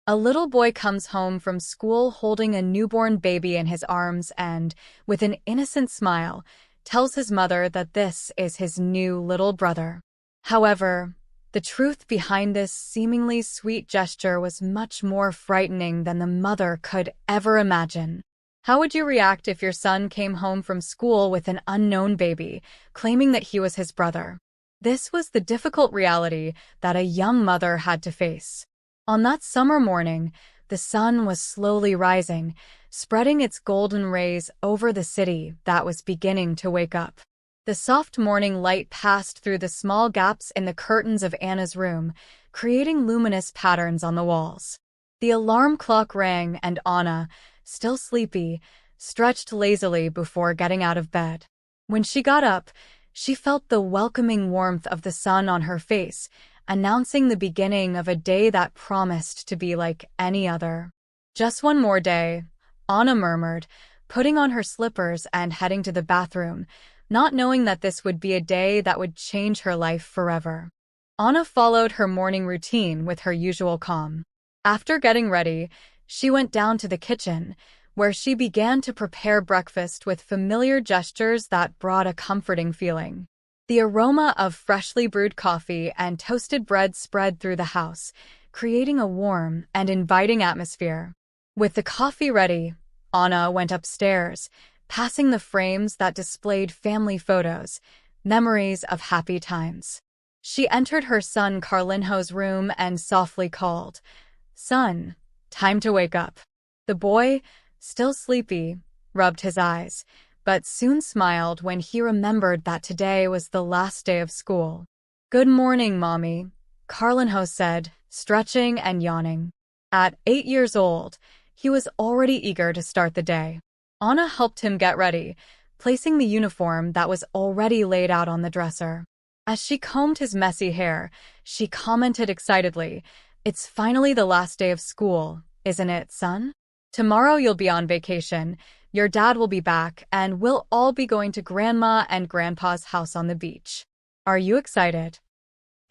A little boy comes home from school holding a newborn baby in his arms and, with an innocent smile, tells his mother that this is his new little brother. However, the truth behind this seemingly sweet gesture was much more frightening than the mother could ever imagine. How would you react if your son came home from school with an unknown baby, claiming that he was his brother? This was the difficult reality that a young mother had to face. On that summer morning, the sun was slowly rising, spreading its golden rays over the city that was beginning to wake up. The soft morning light passed through the small gaps in the curtains of Anna's room, creating luminous patterns on the walls. The alarm clock rang and Anna, still sleepy, stretched lazily before getting out of bed. When she got up, she felt the welcoming warmth of the sun on her face, announcing the beginning of a day that promised to be like any other. "Just one more day," Anna murmured, putting on her slippers and heading to the bathroom, not knowing that this would be a day that would change her life forever. Anna followed her morning routine with her usual calm. After getting ready, she went down to the kitchen, where she began to prepare breakfast with familiar gestures that brought a comforting feeling. The aroma of freshly brewed coffee and toasted bread spread through the house, creating a warm and inviting atmosphere. With the coffee ready, Anna went upstairs, passing the frames that displayed family photos, memories of happy times. She entered her son Carlinho's room and softly called, "Son, time to wake up." The boy, still sleepy, rubbed his eyes, but soon smiled when he remembered that today was the last day of school. "Good morning, Mommy," Carlinho said, stretching and yawning. At 8 years old, he was already eager to start the day. Anna helped him get ready, placing the uniform that was already laid out on the dresser. As she combed his messy hair, she commented excitedly, "It's finally the last day of school, isn't it, son? Tomorrow you'll be on vacation, your dad will be back, and we'll all be going to Grandma and Grandpa's house on the beach. Are you excited?"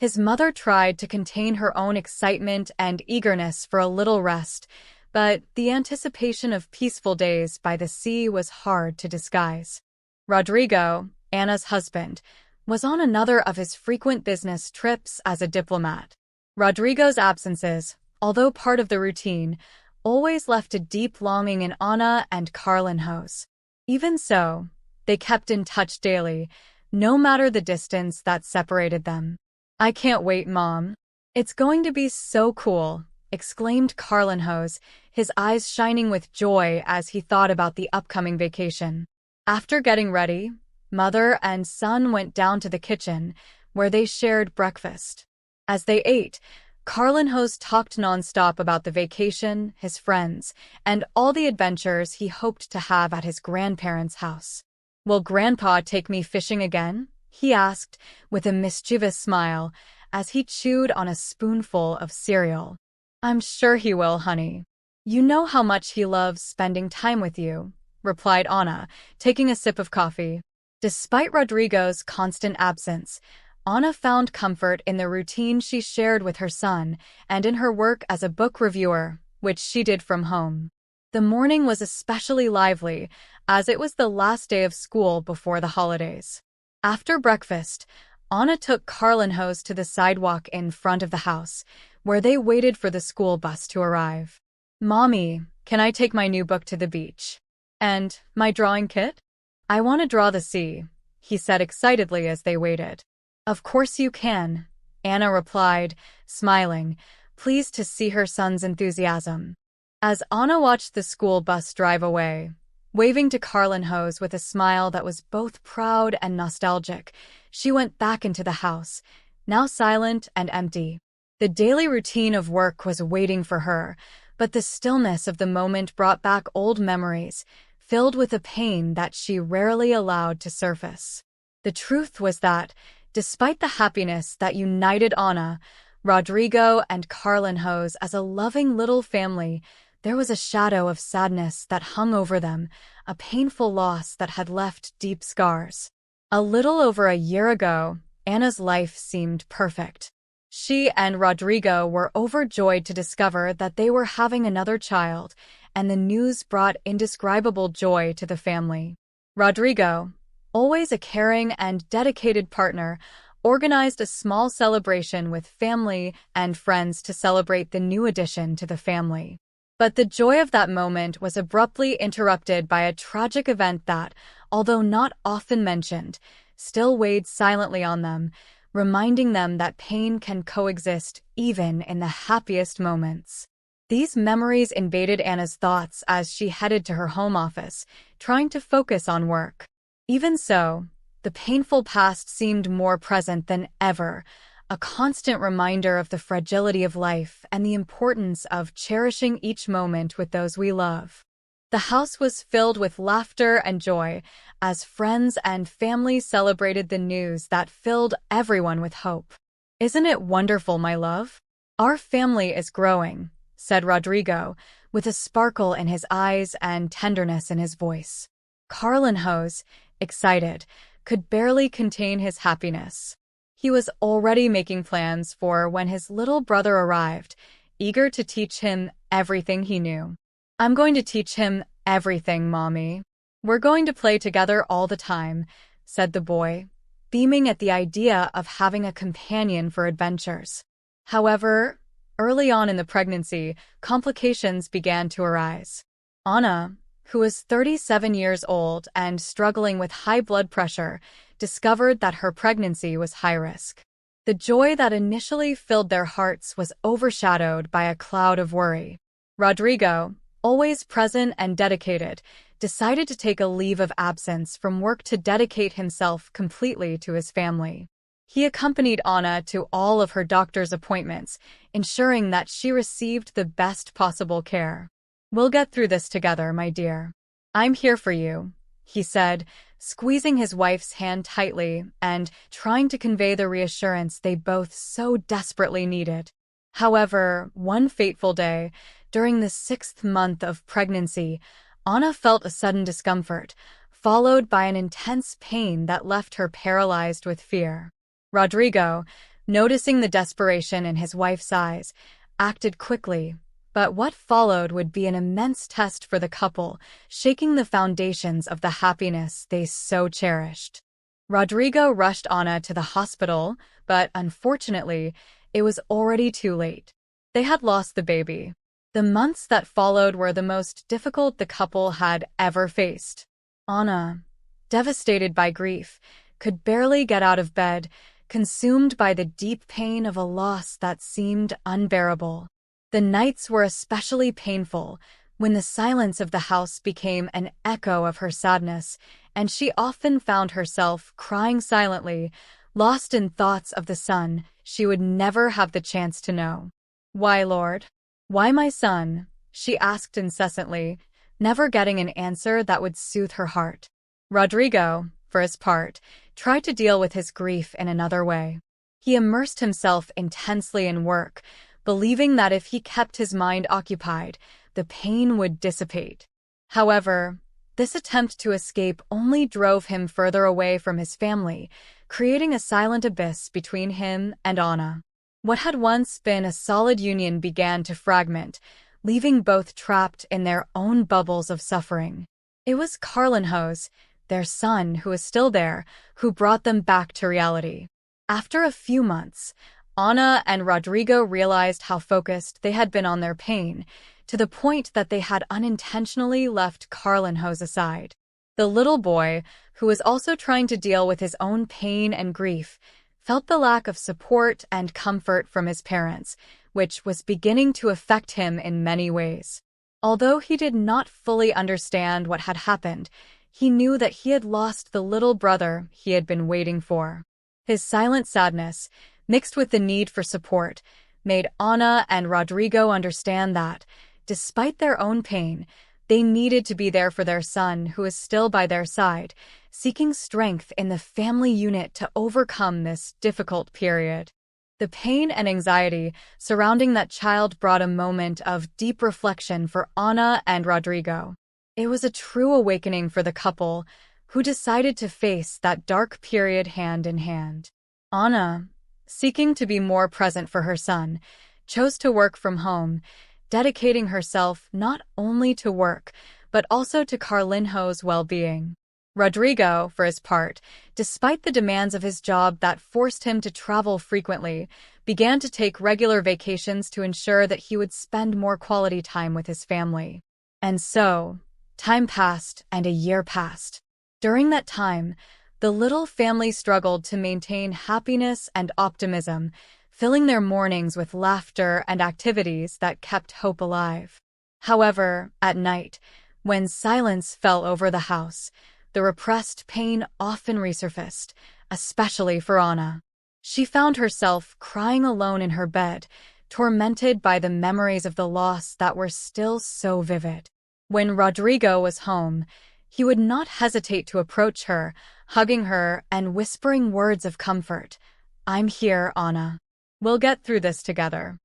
His mother tried to contain her own excitement and eagerness for a little rest, but the anticipation of peaceful days by the sea was hard to disguise. Rodrigo, Anna's husband, was on another of his frequent business trips as a diplomat. Rodrigo's absences, although part of the routine, always left a deep longing in Anna and Carlinhos. Even so, they kept in touch daily, no matter the distance that separated them. "I can't wait, Mom. It's going to be so cool," exclaimed Carlinhos, his eyes shining with joy as he thought about the upcoming vacation. After getting ready, mother and son went down to the kitchen, where they shared breakfast. As they ate, Carlinhos talked nonstop about the vacation, his friends, and all the adventures he hoped to have at his grandparents' house. "Will Grandpa take me fishing again?" he asked, with a mischievous smile, as he chewed on a spoonful of cereal. "I'm sure he will, honey. You know how much he loves spending time with you," replied Anna, taking a sip of coffee. Despite Rodrigo's constant absence, Anna found comfort in the routine she shared with her son and in her work as a book reviewer, which she did from home. The morning was especially lively, as it was the last day of school before the holidays. After breakfast, Anna took Carlinhos to the sidewalk in front of the house, where they waited for the school bus to arrive. "Mommy, can I take my new book to the beach? And my drawing kit? I want to draw the sea," he said excitedly as they waited. "Of course you can," Anna replied, smiling, pleased to see her son's enthusiasm. As Anna watched the school bus drive away, waving to Carlinhos with a smile that was both proud and nostalgic, she went back into the house, now silent and empty. The daily routine of work was waiting for her, but the stillness of the moment brought back old memories, filled with a pain that she rarely allowed to surface. The truth was that, despite the happiness that united Anna, Rodrigo, and Carlinhos as a loving little family, there was a shadow of sadness that hung over them, a painful loss that had left deep scars. A little over a year ago, Anna's life seemed perfect. She and Rodrigo were overjoyed to discover that they were having another child, and the news brought indescribable joy to the family. Rodrigo, always a caring and dedicated partner, organized a small celebration with family and friends to celebrate the new addition to the family. But the joy of that moment was abruptly interrupted by a tragic event that, although not often mentioned, still weighed silently on them, reminding them that pain can coexist even in the happiest moments. These memories invaded Anna's thoughts as she headed to her home office, trying to focus on work. Even so, the painful past seemed more present than ever, a constant reminder of the fragility of life and the importance of cherishing each moment with those we love. The house was filled with laughter and joy as friends and family celebrated the news that filled everyone with hope. "Isn't it wonderful, my love? Our family is growing," said Rodrigo, with a sparkle in his eyes and tenderness in his voice. Carlinhos, excited, could barely contain his happiness. He was already making plans for when his little brother arrived, eager to teach him everything he knew. "I'm going to teach him everything, Mommy. We're going to play together all the time," said the boy, beaming at the idea of having a companion for adventures. However, early on in the pregnancy, complications began to arise. Anna, who was 37 years old and struggling with high blood pressure, discovered that her pregnancy was high risk. The joy that initially filled their hearts was overshadowed by a cloud of worry. Rodrigo, always present and dedicated, decided to take a leave of absence from work to dedicate himself completely to his family. He accompanied Anna to all of her doctor's appointments, ensuring that she received the best possible care. "We'll get through this together, my dear. I'm here for you," he said, squeezing his wife's hand tightly and trying to convey the reassurance they both so desperately needed. However, one fateful day, during the 6th month of pregnancy, Anna felt a sudden discomfort, followed by an intense pain that left her paralyzed with fear. Rodrigo, noticing the desperation in his wife's eyes, acted quickly, but what followed would be an immense test for the couple, shaking the foundations of the happiness they so cherished. Rodrigo rushed Anna to the hospital, but unfortunately, it was already too late. They had lost the baby. The months that followed were the most difficult the couple had ever faced. Anna, devastated by grief, could barely get out of bed, consumed by the deep pain of a loss that seemed unbearable. The nights were especially painful when the silence of the house became an echo of her sadness, and she often found herself crying silently, lost in thoughts of the son she would never have the chance to know. "Why, Lord? Why, my son?" she asked incessantly, never getting an answer that would soothe her heart. Rodrigo, for his part, tried to deal with his grief in another way. He immersed himself intensely in work, believing that if he kept his mind occupied, the pain would dissipate. However, this attempt to escape only drove him further away from his family, creating a silent abyss between him and Anna. What had once been a solid union began to fragment, leaving both trapped in their own bubbles of suffering. It was Carlinhos, their son who was still there, who brought them back to reality. After a few months, Anna and Rodrigo realized how focused they had been on their pain, to the point that they had unintentionally left Carlinhos aside. The little boy, who was also trying to deal with his own pain and grief, felt the lack of support and comfort from his parents, which was beginning to affect him in many ways. Although he did not fully understand what had happened, he knew that he had lost the little brother he had been waiting for. His silent sadness, mixed with the need for support, made Anna and Rodrigo understand that, despite their own pain, they needed to be there for their son who was still by their side, seeking strength in the family unit to overcome this difficult period. The pain and anxiety surrounding that child brought a moment of deep reflection for Anna and Rodrigo. It was a true awakening for the couple, who decided to face that dark period hand in hand. Anna, seeking to be more present for her son, chose to work from home, dedicating herself not only to work, but also to Carlinho's well-being. Rodrigo, for his part, despite the demands of his job that forced him to travel frequently, began to take regular vacations to ensure that he would spend more quality time with his family. And so, time passed and a year passed. During that time, the little family struggled to maintain happiness and optimism, filling their mornings with laughter and activities that kept hope alive. However, at night, when silence fell over the house, the repressed pain often resurfaced, especially for Anna. She found herself crying alone in her bed, tormented by the memories of the loss that were still so vivid. When Rodrigo was home, he would not hesitate to approach her, hugging her and whispering words of comfort. "I'm here, Anna. We'll get through this together."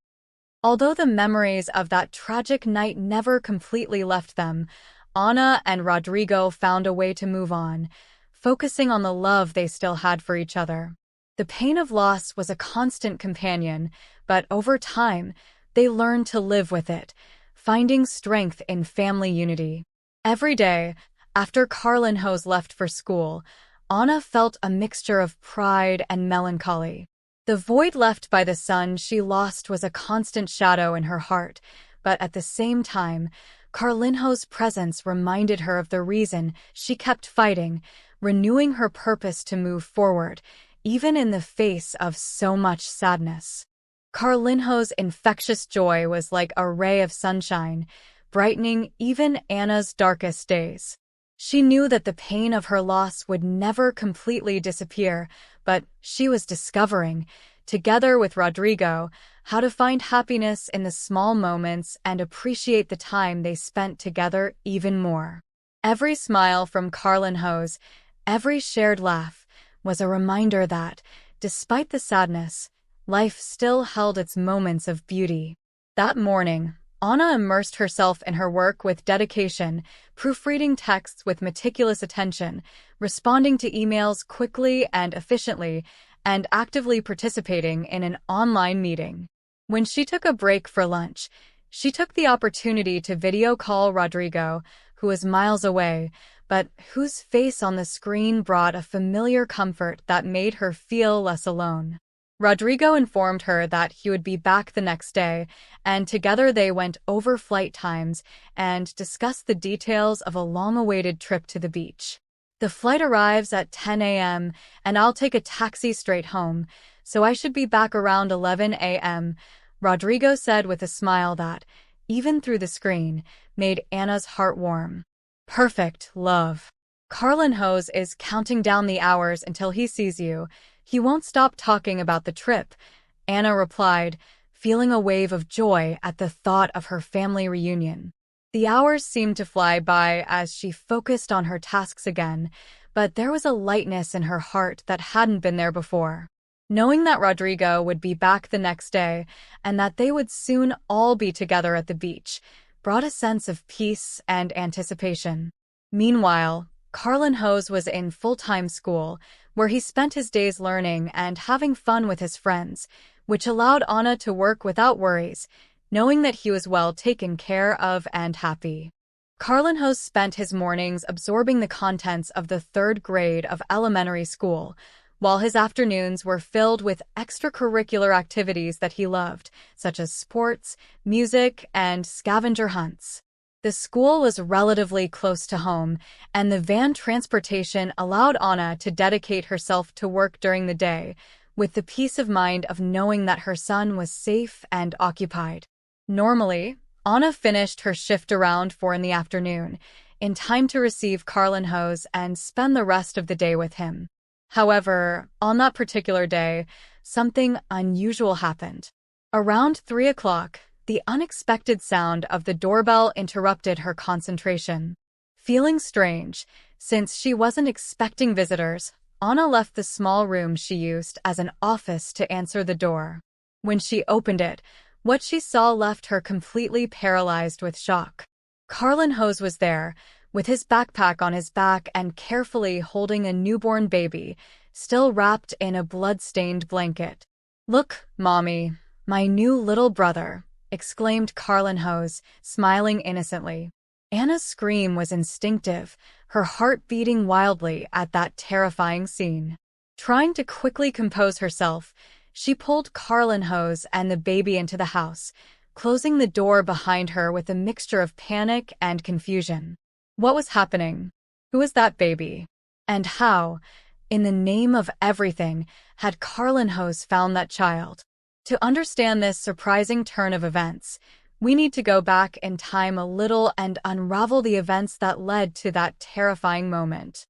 Although the memories of that tragic night never completely left them, Anna and Rodrigo found a way to move on, focusing on the love they still had for each other. The pain of loss was a constant companion, but over time, they learned to live with it, finding strength in family unity. Every day, after Carlinhos left for school, Anna felt a mixture of pride and melancholy. The void left by the son she lost was a constant shadow in her heart, but at the same time, Carlinhos' presence reminded her of the reason she kept fighting, renewing her purpose to move forward, even in the face of so much sadness. Carlinhos' infectious joy was like a ray of sunshine, brightening even Anna's darkest days. She knew that the pain of her loss would never completely disappear, but she was discovering, together with Rodrigo, how to find happiness in the small moments and appreciate the time they spent together even more. Every smile from Carlinhos, every shared laugh, was a reminder that, despite the sadness, life still held its moments of beauty. That morning, Anna immersed herself in her work with dedication, proofreading texts with meticulous attention, responding to emails quickly and efficiently, and actively participating in an online meeting. When she took a break for lunch, she took the opportunity to video call Rodrigo, who was miles away, but whose face on the screen brought a familiar comfort that made her feel less alone. Rodrigo informed her that he would be back the next day, and together they went over flight times and discussed the details of a long-awaited trip to the beach. "The flight arrives at 10 a.m., and I'll take a taxi straight home, so I should be back around 11 a.m., Rodrigo said with a smile that, even through the screen, made Anna's heart warm. "Perfect, love. Carlinhos is counting down the hours until he sees you. He won't stop talking about the trip," Anna replied, feeling a wave of joy at the thought of her family reunion. The hours seemed to fly by as she focused on her tasks again, but there was a lightness in her heart that hadn't been there before. Knowing that Rodrigo would be back the next day and that they would soon all be together at the beach brought a sense of peace and anticipation. Meanwhile, Carlinhos was in full-time school, where he spent his days learning and having fun with his friends, which allowed Anna to work without worries, knowing that he was well taken care of and happy. Carlinhos spent his mornings absorbing the contents of the third grade of elementary school, while his afternoons were filled with extracurricular activities that he loved, such as sports, music, and scavenger hunts. The school was relatively close to home, and the van transportation allowed Anna to dedicate herself to work during the day, with the peace of mind of knowing that her son was safe and occupied. Normally, Anna finished her shift around 4 in the afternoon, in time to receive Carlinhos and spend the rest of the day with him. However, on that particular day, something unusual happened. Around 3 o'clock, the unexpected sound of the doorbell interrupted her concentration. Feeling strange, since she wasn't expecting visitors, Anna left the small room she used as an office to answer the door. When she opened it, what she saw left her completely paralyzed with shock. Carlinhos was there, with his backpack on his back and carefully holding a newborn baby, still wrapped in a blood-stained blanket. "Look, Mommy, my new little brother," exclaimed Carlin-Hose, smiling innocently. Anna's scream was instinctive, her heart beating wildly at that terrifying scene. Trying to quickly compose herself, she pulled Carlin-Hose and the baby into the house, closing the door behind her with a mixture of panic and confusion. What was happening? Who was that baby? And how, in the name of everything, had Carlin-Hose found that child? To understand this surprising turn of events, we need to go back in time a little and unravel the events that led to that terrifying moment.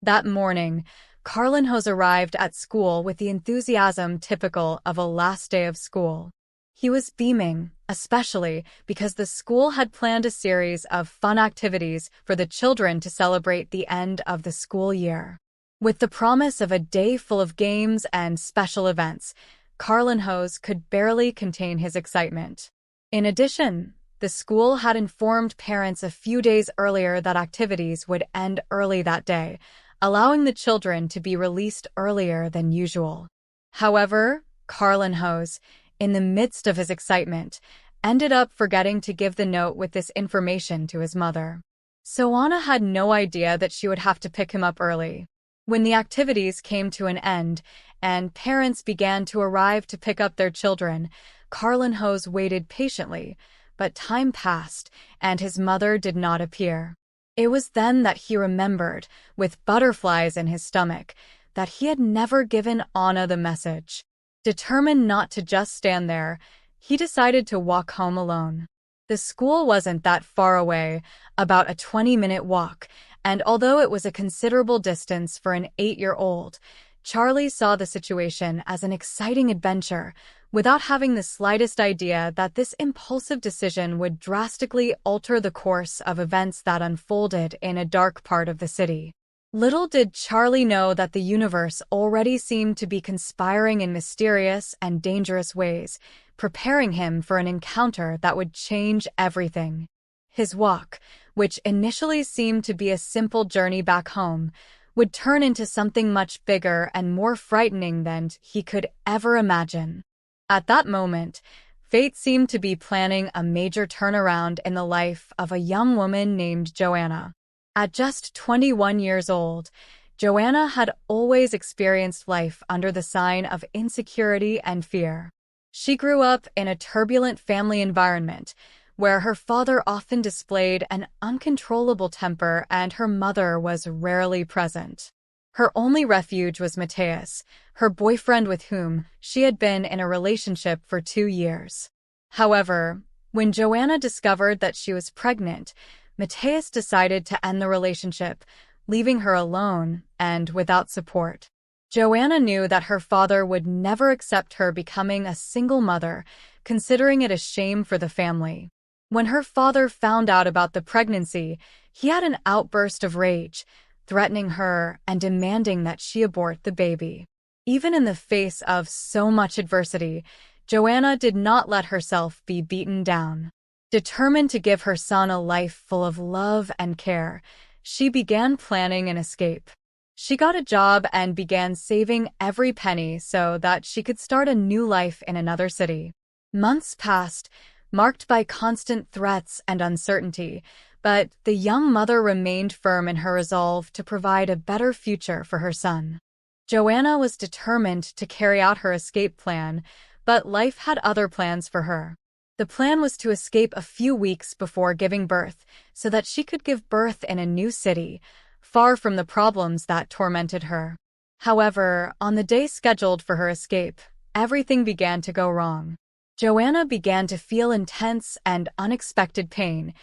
That morning, Carlin-Hose arrived at school with the enthusiasm typical of a last day of school. He was beaming, especially because the school had planned a series of fun activities for the children to celebrate the end of the school year. With the promise of a day full of games and special events, Carlin-Hose could barely contain his excitement. In addition, the school had informed parents a few days earlier that activities would end early that day, allowing the children to be released earlier than usual. However, Carlin-Hose, in the midst of his excitement, ended up forgetting to give the note with this information to his mother. So Anna had no idea that she would have to pick him up early. When the activities came to an end and parents began to arrive to pick up their children, Carlin-Hose waited patiently, but time passed and his mother did not appear. It was then that he remembered, with butterflies in his stomach, that he had never given Anna the message. Determined not to just stand there, he decided to walk home alone. The school wasn't that far away, about a 20-minute walk, and although it was a considerable distance for an 8-year-old, Charlie saw the situation as an exciting adventure, without having the slightest idea that this impulsive decision would drastically alter the course of events that unfolded in a dark part of the city. Little did Charlie know that the universe already seemed to be conspiring in mysterious and dangerous ways, preparing him for an encounter that would change everything. His walk, which initially seemed to be a simple journey back home, would turn into something much bigger and more frightening than he could ever imagine. At that moment, fate seemed to be planning a major turnaround in the life of a young woman named Joanna. At just 21 years old, Joanna had always experienced life under the sign of insecurity and fear. She grew up in a turbulent family environment, where her father often displayed an uncontrollable temper and her mother was rarely present. Her only refuge was Mateus, her boyfriend with whom she had been in a relationship for 2 years. However, when Joanna discovered that she was pregnant, Mateus decided to end the relationship, leaving her alone and without support. Joanna knew that her father would never accept her becoming a single mother, considering it a shame for the family. When her father found out about the pregnancy, he had an outburst of rage, threatening her and demanding that she abort the baby. Even in the face of so much adversity, Joanna did not let herself be beaten down. Determined to give her son a life full of love and care, she began planning an escape. She got a job and began saving every penny so that she could start a new life in another city. Months passed, marked by constant threats and uncertainty, but the young mother remained firm in her resolve to provide a better future for her son. Joanna was determined to carry out her escape plan, but life had other plans for her. The plan was to escape a few weeks before giving birth, so that she could give birth in a new city, far from the problems that tormented her. However, on the day scheduled for her escape, everything began to go wrong. Joanna began to feel intense and unexpected pain,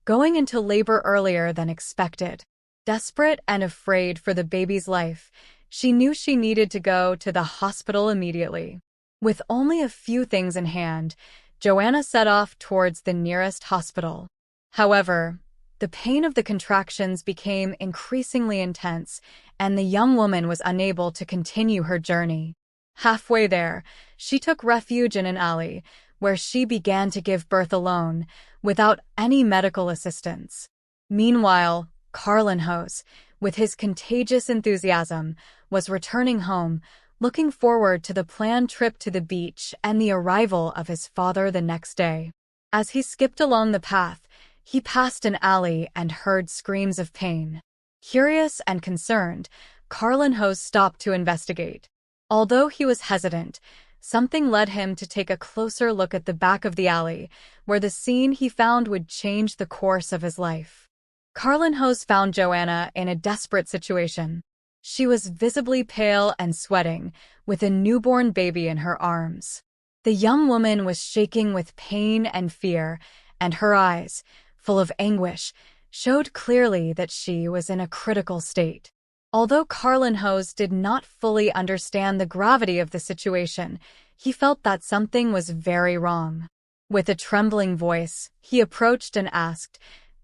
going into labor earlier than expected. Desperate and afraid for the baby's life, she knew she needed to go to the hospital immediately. With only a few things in hand, Joanna set off towards the nearest hospital. However, the pain of the contractions became increasingly intense, and the young woman was unable to continue her journey. Halfway there, she took refuge in an alley, where she began to give birth alone, without any medical assistance. Meanwhile, Carlin-Hose, with his contagious enthusiasm, was returning home, looking forward to the planned trip to the beach and the arrival of his father the next day. As he skipped along the path, he passed an alley and heard screams of pain. Curious and concerned, Carlinhos stopped to investigate. Although he was hesitant, something led him to take a closer look at the back of the alley, where the scene he found would change the course of his life. Carlinhos found Joanna in a desperate situation. She was visibly pale and sweating, with a newborn baby in her arms. The young woman was shaking with pain and fear, and her eyes, full of anguish, showed clearly that she was in a critical state. Although Carlinhos did not fully understand the gravity of the situation, he felt that something was very wrong. With a trembling voice, he approached and asked,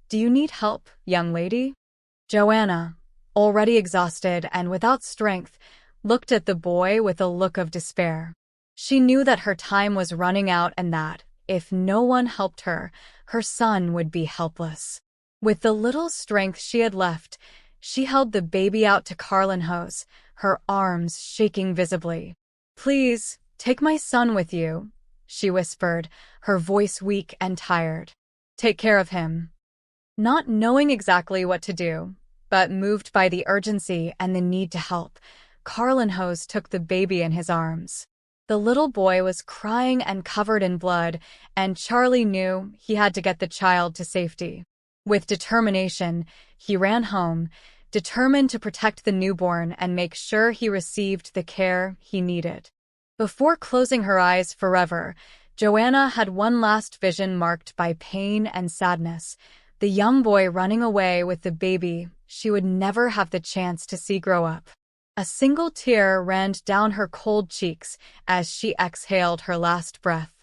"Do you need help, young lady?" Joanna, already exhausted and without strength, looked at the boy with a look of despair. She knew that her time was running out and that, if no one helped her, her son would be helpless. With the little strength she had left, she held the baby out to Carlinhos, her arms shaking visibly. "Please, take my son with you," she whispered, her voice weak and tired. "Take care of him." Not knowing exactly what to do, but moved by the urgency and the need to help, Carlinhos took the baby in his arms. The little boy was crying and covered in blood, and Charlie knew he had to get the child to safety. With determination, he ran home, determined to protect the newborn and make sure he received the care he needed. Before closing her eyes forever, Joanna had one last vision marked by pain and sadness, the young boy running away with the baby she would never have the chance to see grow up. A single tear ran down her cold cheeks as she exhaled her last breath.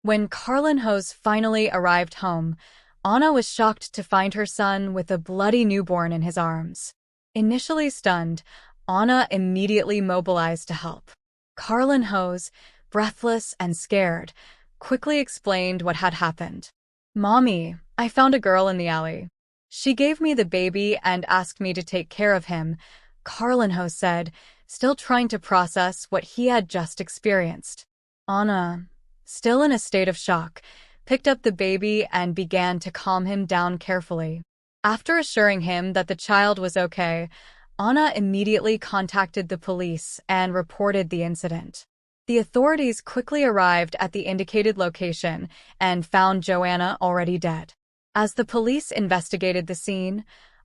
When Carlinhos finally arrived home, Anna was shocked to find her son with a bloody newborn in his arms. Initially stunned, Anna immediately mobilized to help. Carlinhos, breathless and scared, quickly explained what had happened. "Mommy, I found a girl in the alley. She gave me the baby and asked me to take care of him," Carlinhos said, still trying to process what he had just experienced. Anna, still in a state of shock, picked up the baby and began to calm him down carefully. After assuring him that the child was okay, Anna immediately contacted the police and reported the incident. The authorities quickly arrived at the indicated location and found Joanna already dead. As the police investigated the scene,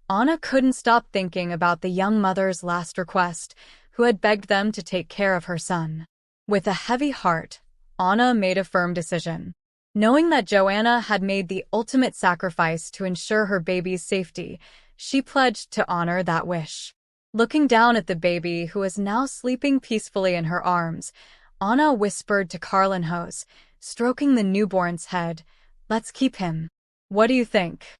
Anna couldn't stop thinking about the young mother's last request, who had begged them to take care of her son. With a heavy heart, Anna made a firm decision. Knowing that Joanna had made the ultimate sacrifice to ensure her baby's safety, she pledged to honor that wish. Looking down at the baby who was now sleeping peacefully in her arms, Anna whispered to Carlinhos, stroking the newborn's head, "Let's keep him. What do you think?"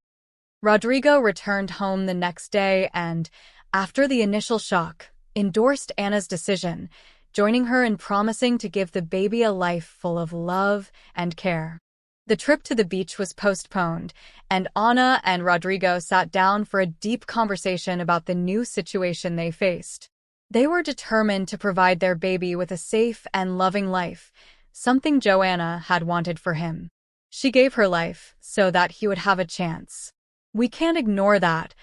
Rodrigo returned home the next day and, after the initial shock, endorsed Anna's decision, joining her in promising to give the baby a life full of love and care. The trip to the beach was postponed, and Anna and Rodrigo sat down for a deep conversation about the new situation they faced. They were determined to provide their baby with a safe and loving life, something Joanna had wanted for him. She gave her life so that he would have a chance. "We can't ignore that,"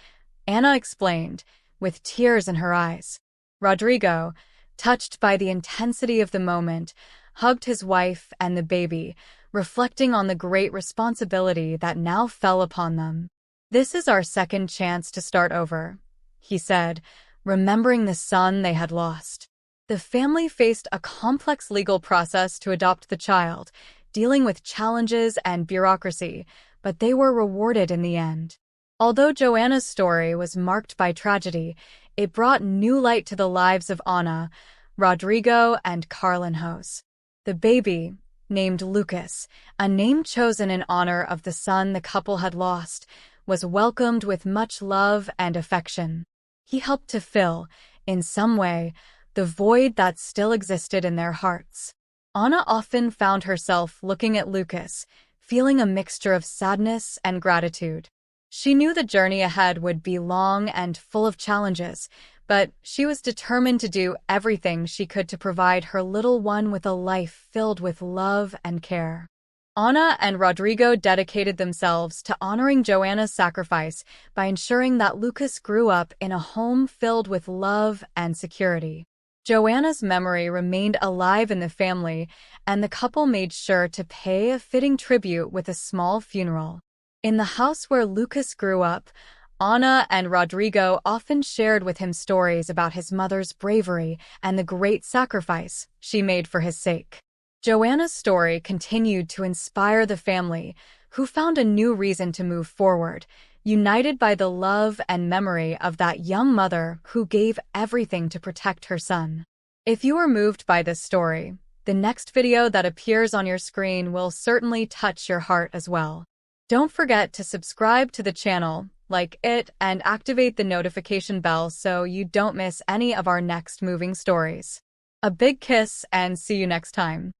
Anna explained, with tears in her eyes. Rodrigo, touched by the intensity of the moment, hugged his wife and the baby, reflecting on the great responsibility that now fell upon them. "This is our second chance to start over," he said, remembering the son they had lost. The family faced a complex legal process to adopt the child, dealing with challenges and bureaucracy, but they were rewarded in the end. Although Joanna's story was marked by tragedy, it brought new light to the lives of Anna, Rodrigo, and Carlinhos. The baby, named Lucas, a name chosen in honor of the son the couple had lost, was welcomed with much love and affection. He helped to fill, in some way, the void that still existed in their hearts. Anna often found herself looking at Lucas, feeling a mixture of sadness and gratitude. She knew the journey ahead would be long and full of challenges, but she was determined to do everything she could to provide her little one with a life filled with love and care. Anna and Rodrigo dedicated themselves to honoring Joanna's sacrifice by ensuring that Lucas grew up in a home filled with love and security. Joanna's memory remained alive in the family, and the couple made sure to pay a fitting tribute with a small funeral. In the house where Lucas grew up, Anna and Rodrigo often shared with him stories about his mother's bravery and the great sacrifice she made for his sake. Joanna's story continued to inspire the family, who found a new reason to move forward, united by the love and memory of that young mother who gave everything to protect her son. If you are moved by this story, the next video that appears on your screen will certainly touch your heart as well. Don't forget to subscribe to the channel, like it, and activate the notification bell so you don't miss any of our next moving stories. A big kiss and see you next time.